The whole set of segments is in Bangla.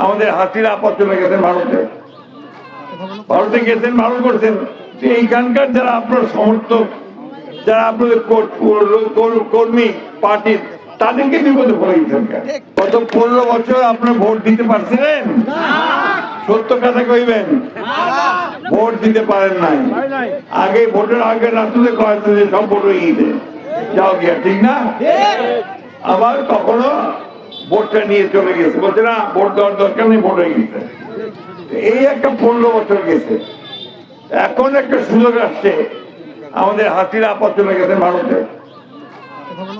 আমাদের হাসিনা আপদ চলে গেছেন ভারতে, ভারতে গেছেন, ভালো করছেন। এইখানকার যারা আপনার সমর্থক, যারা আপনাদের কর্মী পার্টির, তাদেরকে বিপদে পড়ে গেছেন। গত 15 বছর আপনার ভোট দিতে পারছিলেন? সত্য কথা কইবেন, ভোট দিতে পারেন নাই। আগে ভোটের আগে রাত্রে কয়েছে যে সব ভোট হয়ে গেছে, যাও গিয়া, ঠিক না? আবার কখনো ভোটটা নিয়ে চলে গেছে, বলছে না ভোট দেওয়ার দরকার নেই, ভোট হয়ে গেছে। এই একটা 15 বছর গেছে। এখন একটা সুযোগ আসছে, আমাদের হাসিনা আপদ চলে গেছেন ভারতে,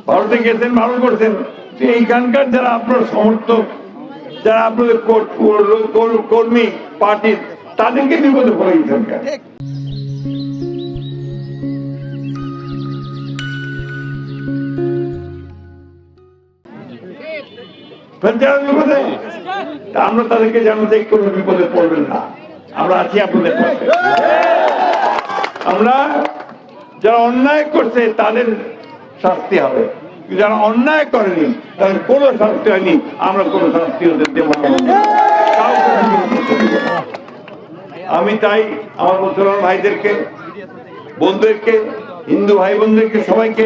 ভারতে গেছেন, ভালো করছেন। এইখানকার যারা আপনার সমর্থক, যারা আপনাদের কর্মী পার্টির, তাদেরকে বিপদে পড়ে গেছেন। আমরা তাদেরকে জানাতে কোনো বিপদে পড়বেন না, আমরা আছি আপনাদের পাশে। আমরা যারা অন্যায় করছে তাদের শাস্তি হবে, যারা অন্যায় করেনি তাদের কোনো শাস্তি হয়নি, আমরা কোনো শাস্তি হতে দেব না। আমি তাই আমার মুসলমান ভাইদেরকে, বন্ধুদেরকে, হিন্দু ভাই বোনদেরকে সবাইকে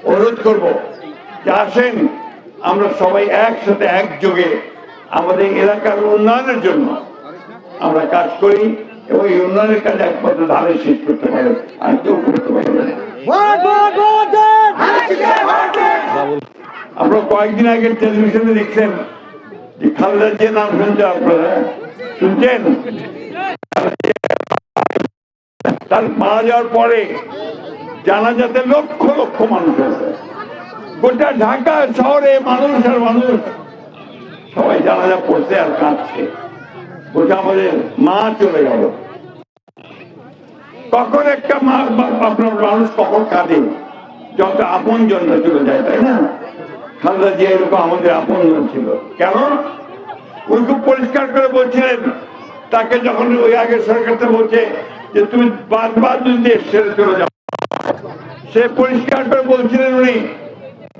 অনুরোধ করব যে আসেন আমরা সবাই একসাথে একযোগে আমাদের এলাকার উন্নয়নের জন্য আমরা কাজ করি, এবং এই উন্নয়নের কাজ একমাত্র ধারে শেষ করতে পারে, আর কেউ করতে পারবে না। আপনারা কয়েকদিন আগে টেলিভিশনে দেখছেন যে খালেদা জিয়ার নাম শুনছেন, আপনারা শুনছেন? তার মারা যাওয়ার পরে জানাজাতে লক্ষ লক্ষ মানুষ আছে, গোটা ঢাকা শহরে মানুষ আর মানুষ, সবাই জানাজা পড়ছে আর কাঁদছে, বলছে আমাদের মা চলে গেল। কখন একটা মা আপনার মানুষ কখন কাঁদে? যত আপন জন্য চলে যায়, তাই না? খালেদা জিয়া এরকম আমাদের আপন জন ছিল। কেন? উনি খুব পরিষ্কার করে বলছিলেন, তাকে যখন ওই আগের সরকারটা বলছে যে তুমি বারবার যদি দেশ ছেড়ে চলে যাও, সে পরিষ্কার করে বলছিলেন উনি,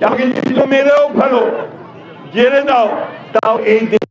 আমাকে মেরেও ফেলো, জেলে দাও, তাও এই দেশ